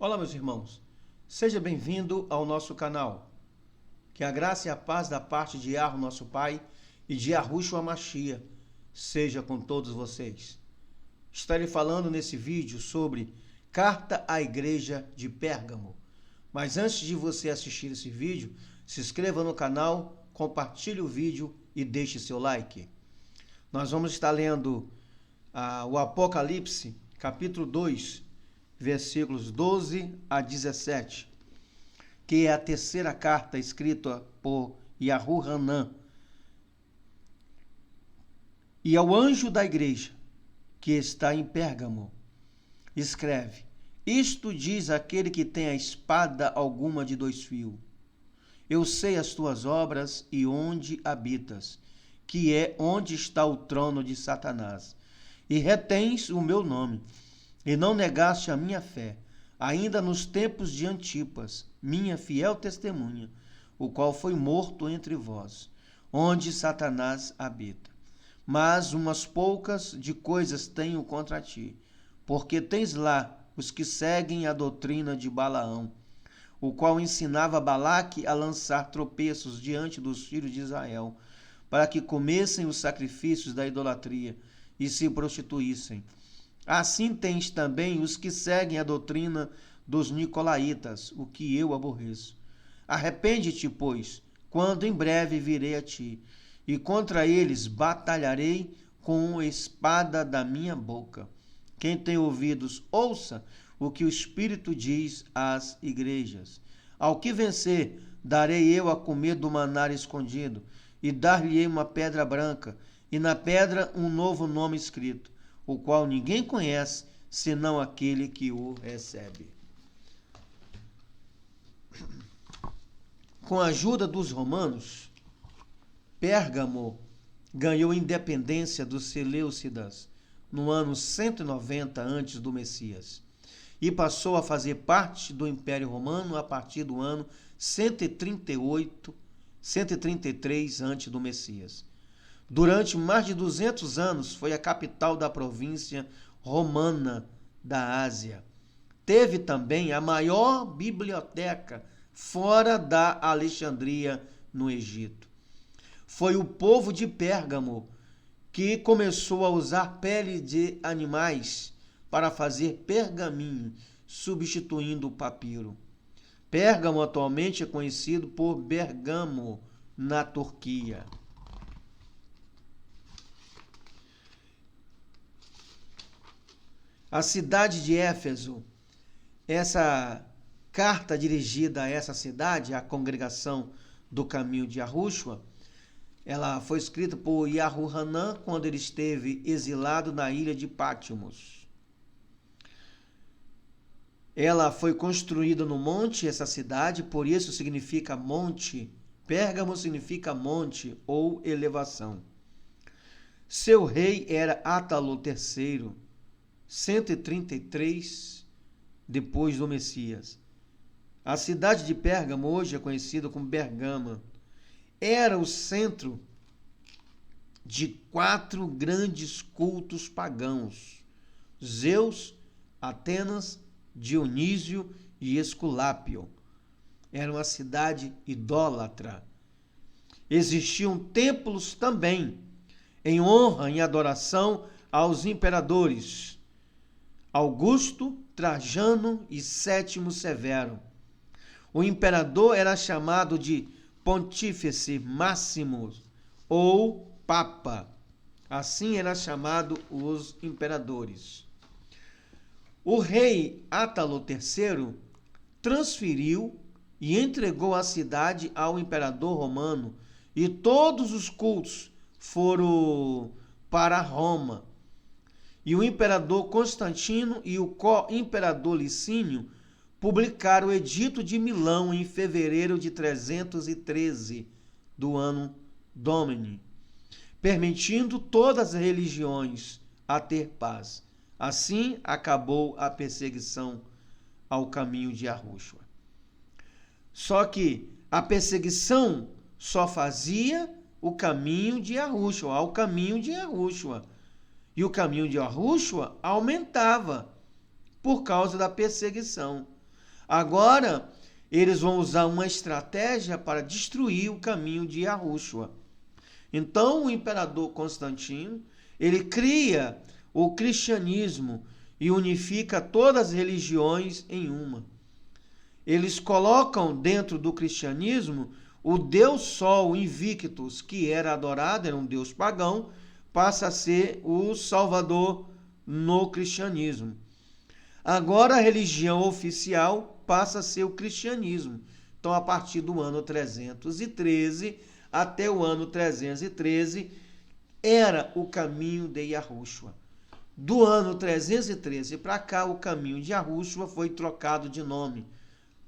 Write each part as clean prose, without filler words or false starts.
Olá, meus irmãos. Seja bem-vindo ao nosso canal. Que a graça e a paz da parte de Yahweh, nosso Pai, e de Yahushua Mashiach seja com todos vocês. Estarei falando nesse vídeo sobre Carta à Igreja de Pérgamo. Mas antes de você assistir esse vídeo, se inscreva no canal, compartilhe o vídeo e deixe seu like. Nós vamos estar lendo o Apocalipse, capítulo 2, versículos 12 a 17, que é a terceira carta escrita por Yahu-Hanan. E ao anjo da igreja, que está em Pérgamo, escreve: Isto diz aquele que tem a espada alguma de 2 fios. Eu sei as tuas obras e onde habitas, que é onde está o trono de Satanás, e retens o meu nome, e não negaste a minha fé, ainda nos tempos de Antipas, minha fiel testemunha, o qual foi morto entre vós, onde Satanás habita. Mas umas poucas de coisas tenho contra ti, porque tens lá os que seguem a doutrina de Balaão, o qual ensinava Balaque a lançar tropeços diante dos filhos de Israel, para que comessem os sacrifícios da idolatria e se prostituíssem. Assim tens também os que seguem a doutrina dos nicolaítas, o que eu aborreço. Arrepende-te, pois, quando em breve virei a ti, e contra eles batalharei com a espada da minha boca. Quem tem ouvidos, ouça o que o Espírito diz às igrejas. Ao que vencer, darei eu a comer do maná escondido, e dar-lhe-ei uma pedra branca, e na pedra um novo nome escrito, o qual ninguém conhece, senão aquele que o recebe. Com a ajuda dos romanos, Pérgamo ganhou independência dos Seleucidas no ano 190 antes do Messias e passou a fazer parte do Império Romano a partir do ano 133 antes do Messias. Durante mais de 200 anos foi a capital da província romana da Ásia. Teve também a maior biblioteca fora da Alexandria, no Egito. Foi o povo de Pérgamo que começou a usar pele de animais para fazer pergaminho, substituindo o papiro. Pérgamo atualmente é conhecido por Bergamo, na Turquia. A cidade de Éfeso, essa carta dirigida a essa cidade, a congregação do caminho de Yahushua, ela foi escrita por Yahu-Hanan quando ele esteve exilado na ilha de Patmos. Ela foi construída no monte, essa cidade, por isso significa monte. Pérgamo significa monte ou elevação. Seu rei era Átalo III, 133 depois do Messias. A cidade de Pérgamo hoje é conhecida como Bergama. Era o centro de 4 grandes cultos pagãos: Zeus, Atenas, Dionísio e Esculápio. Era uma cidade idólatra. Existiam templos também em honra e adoração aos imperadores Augusto, Trajano e Sétimo Severo. O imperador era chamado de Pontífice Máximo ou Papa. Assim era chamado os imperadores. O rei Átalo III transferiu e entregou a cidade ao imperador romano e todos os cultos foram para Roma. E o imperador Constantino e o co-imperador Licínio publicaram o Edito de Milão em fevereiro de 313 do ano Domini, permitindo todas as religiões a ter paz. Assim acabou a perseguição ao caminho de Yahushua. Só que a perseguição só fazia o caminho de Yahushua, ao caminho de Yahushua. E o caminho de Yahushua aumentava por causa da perseguição. Agora, eles vão usar uma estratégia para destruir o caminho de Yahushua. Então, o imperador Constantino, ele cria o cristianismo e unifica todas as religiões em uma. Eles colocam dentro do cristianismo o Deus Sol Invictus, que era adorado, era um deus pagão, passa a ser o Salvador no cristianismo. Agora a religião oficial passa a ser o cristianismo. Então, a partir do ano 313 até o ano 313, era o caminho de Yahushua. Do ano 313 para cá, o caminho de Yahushua foi trocado de nome.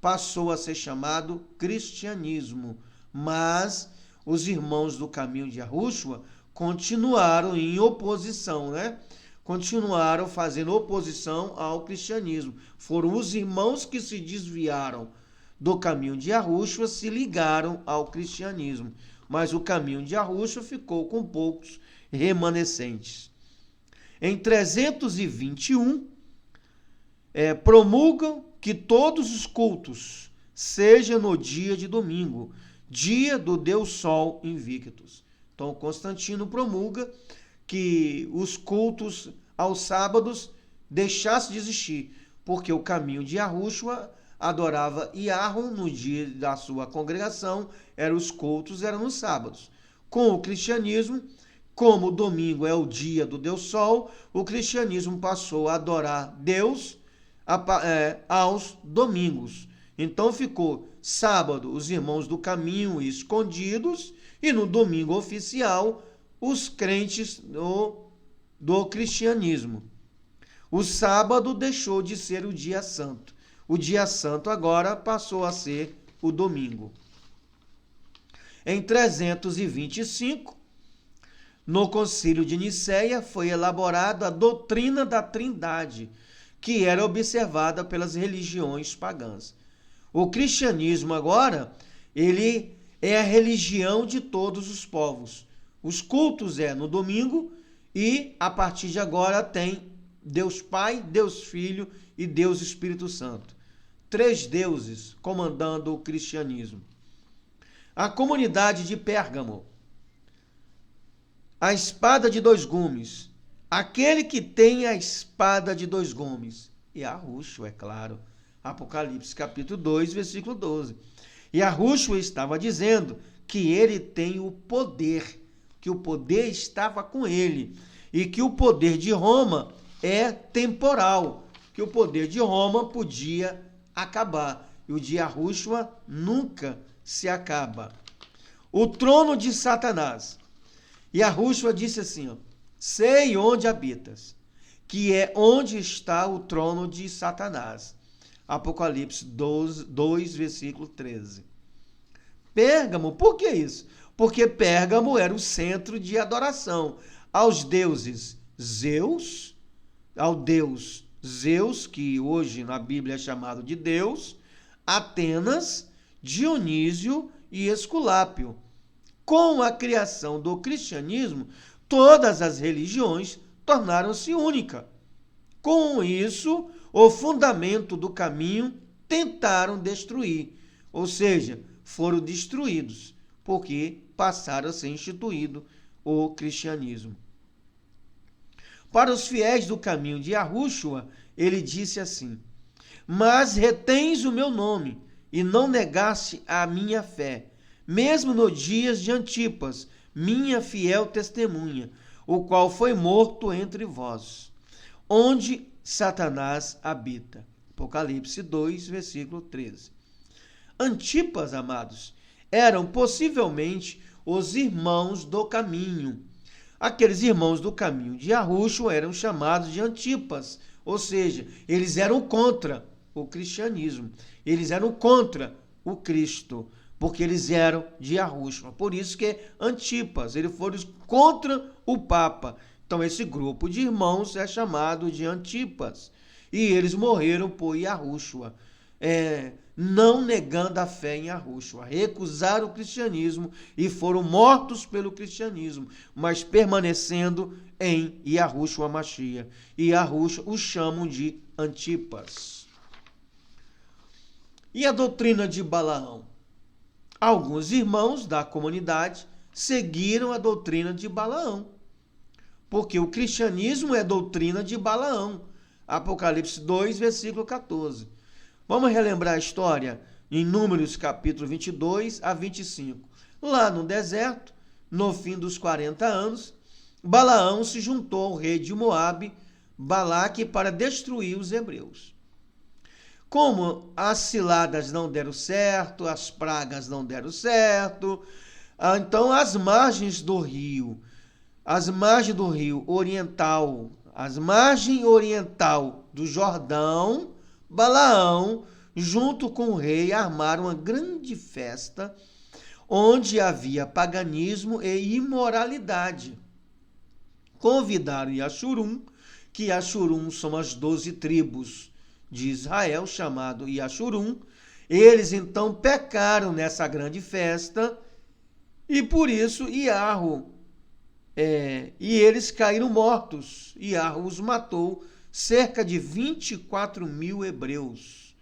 Passou a ser chamado cristianismo. Mas os irmãos do caminho de Yahushua continuaram em oposição, né? Continuaram fazendo oposição ao cristianismo. Foram os irmãos que se desviaram do caminho de Yahushua, se ligaram ao cristianismo. Mas o caminho de Yahushua ficou com poucos remanescentes. Em 321, promulgam que todos os cultos sejam no dia de domingo, dia do Deus Sol Invictus. Então, Constantino promulga que os cultos aos sábados deixassem de existir, porque o caminho de Yahushua adorava Yahweh no dia da sua congregação, os cultos eram nos sábados. Com o cristianismo, como o domingo é o dia do Deus Sol, o cristianismo passou a adorar Deus aos domingos. Então ficou sábado os irmãos do caminho escondidos e no domingo oficial os crentes do cristianismo. O sábado deixou de ser o dia santo. O dia santo agora passou a ser o domingo. Em 325, no Concílio de Nicéia, foi elaborada a doutrina da Trindade, que era observada pelas religiões pagãs. O cristianismo agora, ele é a religião de todos os povos. Os cultos no domingo e, a partir de agora, tem Deus Pai, Deus Filho e Deus Espírito Santo. 3 deuses comandando o cristianismo. A comunidade de Pérgamo. A espada de 2 gumes. Aquele que tem a espada de 2 gumes. E Yahushua, é claro. Apocalipse capítulo 2, versículo 12. E Yahushua estava dizendo que ele tem o poder, que o poder estava com ele, e que o poder de Roma é temporal, que o poder de Roma podia acabar. E o de Yahushua nunca se acaba. O trono de Satanás. Yahushua disse assim, sei onde habitas, que é onde está o trono de Satanás. Apocalipse 2, versículo 13. Pérgamo, por que isso? Porque Pérgamo era o centro de adoração aos deuses Zeus, ao deus Zeus, que hoje na Bíblia é chamado de Deus, Atenas, Dionísio e Esculápio. Com a criação do cristianismo, todas as religiões tornaram-se únicas. Com isso, o fundamento do caminho tentaram destruir, ou seja, foram destruídos, porque passaram a ser instituído o cristianismo. Para os fiéis do caminho de Yahushua, ele disse assim, mas retens o meu nome e não negaste a minha fé, mesmo nos dias de Antipas, minha fiel testemunha, o qual foi morto entre vós, onde Satanás habita. Apocalipse 2, versículo 13. Antipas, amados, eram possivelmente os irmãos do caminho. Aqueles irmãos do caminho de Yahushua eram chamados de Antipas, ou seja, eles eram contra o cristianismo, eles eram contra o Cristo, porque eles eram de Yahushua. Por isso que é Antipas, eles foram contra o Papa. Então esse grupo de irmãos é chamado de Antipas. E eles morreram por Yahushua, não negando a fé em Yahushua. Recusaram o cristianismo e foram mortos pelo cristianismo, mas permanecendo em Yahushua Mashiach. E Yahushua os chamam de Antipas. E a doutrina de Balaão? Alguns irmãos da comunidade seguiram a doutrina de Balaão, porque o cristianismo é doutrina de Balaão. Apocalipse 2, versículo 14. Vamos relembrar a história em Números capítulo 22 a 25. Lá no deserto, no fim dos 40 anos, Balaão se juntou ao rei de Moabe, Balaque, para destruir os hebreus. Como as ciladas não deram certo, as pragas não deram certo, então as margens do rio oriental, as margens oriental do Jordão, Balaão, junto com o rei, armaram uma grande festa onde havia paganismo e imoralidade. Convidaram Iaxurum, que Iaxurum são as 12 tribos de Israel, chamado Iaxurum. Eles então pecaram nessa grande festa e por isso Iarro, e eles caíram mortos. Iarro os matou, cerca de 24.000 hebreus.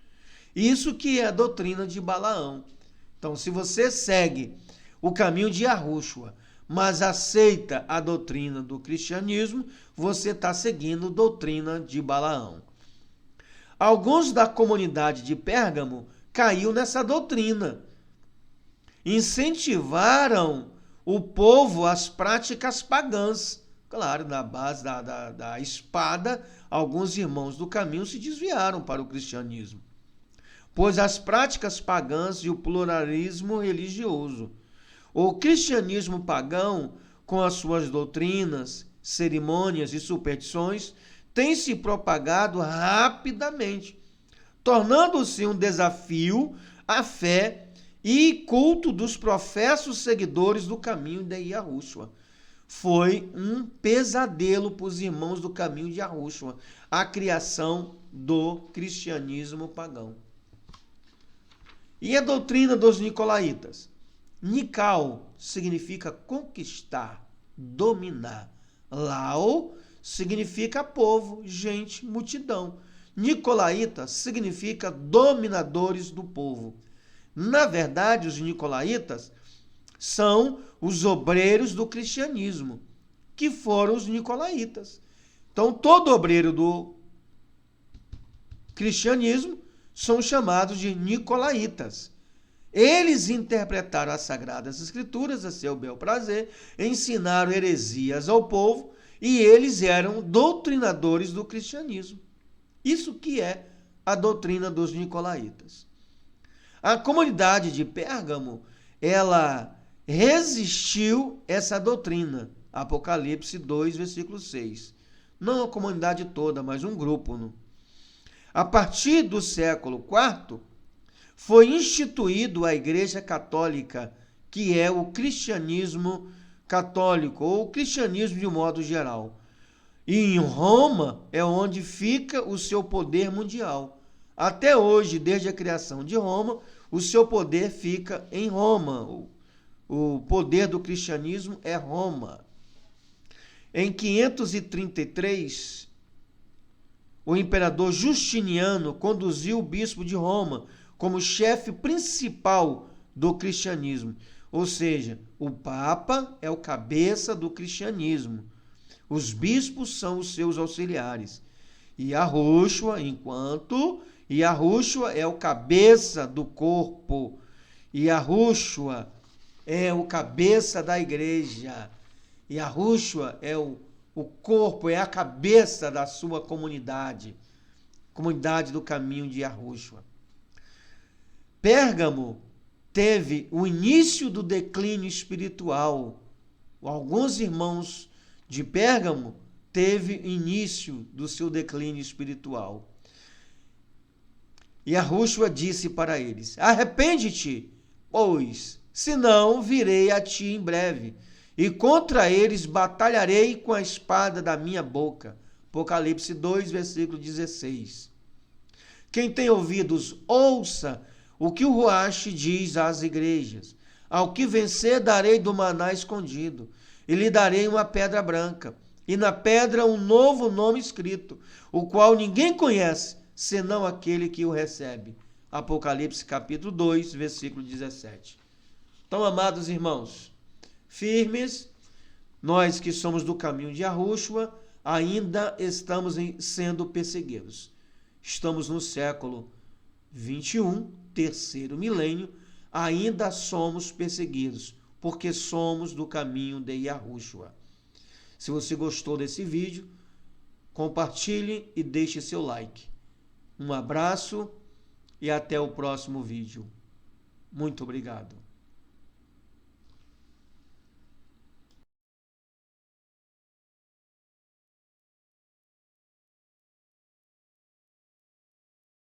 Isso que é a doutrina de Balaão. Então, se você segue o caminho de Yahushua, mas aceita a doutrina do cristianismo, você está seguindo a doutrina de Balaão. Alguns da comunidade de Pérgamo caiu nessa doutrina. Incentivaram o povo às práticas pagãs. Claro, na base da espada, alguns irmãos do caminho se desviaram para o cristianismo, pois as práticas pagãs e o pluralismo religioso. O cristianismo pagão, com as suas doutrinas, cerimônias e superstições, tem se propagado rapidamente, tornando-se um desafio à fé e culto dos professos seguidores do caminho de Yahushua. Foi um pesadelo para os irmãos do caminho de Yahushua, a criação do cristianismo pagão. E a doutrina dos nicolaítas? Nical significa conquistar, dominar. Lau significa povo, gente, multidão. Nicolaíta significa dominadores do povo. Na verdade, os nicolaítas são os obreiros do cristianismo, que foram os nicolaítas. Então, todo obreiro do cristianismo são chamados de nicolaítas. Eles interpretaram as Sagradas Escrituras a seu bel prazer, ensinaram heresias ao povo e eles eram doutrinadores do cristianismo. Isso que é a doutrina dos nicolaítas. A comunidade de Pérgamo, ela resistiu essa doutrina. Apocalipse 2, versículo 6. Não a comunidade toda, mas um grupo. A partir do século IV, foi instituído a Igreja Católica, que é o cristianismo católico, ou o cristianismo de um modo geral. E em Roma é onde fica o seu poder mundial. Até hoje, desde a criação de Roma, o seu poder fica em Roma. O poder do cristianismo é Roma. Em 533, o imperador Justiniano conduziu o bispo de Roma como chefe principal do cristianismo. Ou seja, o Papa é o cabeça do cristianismo. Os bispos são os seus auxiliares. E Yahushua, Yahushua é o cabeça do corpo. Yahushua é o cabeça da igreja. Yahushua é o corpo, é a cabeça da sua comunidade. Comunidade do caminho de Yahushua. Pérgamo teve o início do declínio espiritual. Alguns irmãos de Pérgamo teve início do seu declínio espiritual. E Yahushua disse para eles: arrepende-te, pois, senão virei a ti em breve, e contra eles batalharei com a espada da minha boca. Apocalipse 2, versículo 16. Quem tem ouvidos, ouça o que o Ruach diz às igrejas. Ao que vencer, darei do maná escondido, e lhe darei uma pedra branca, e na pedra um novo nome escrito, o qual ninguém conhece, senão aquele que o recebe. Apocalipse capítulo 2, versículo 17. Então, amados irmãos, firmes, nós que somos do caminho de Yahushua, ainda estamos sendo perseguidos. Estamos no século 21, terceiro milênio, ainda somos perseguidos, porque somos do caminho de Yahushua. Se você gostou desse vídeo, compartilhe e deixe seu like. Um abraço e até o próximo vídeo. Muito obrigado.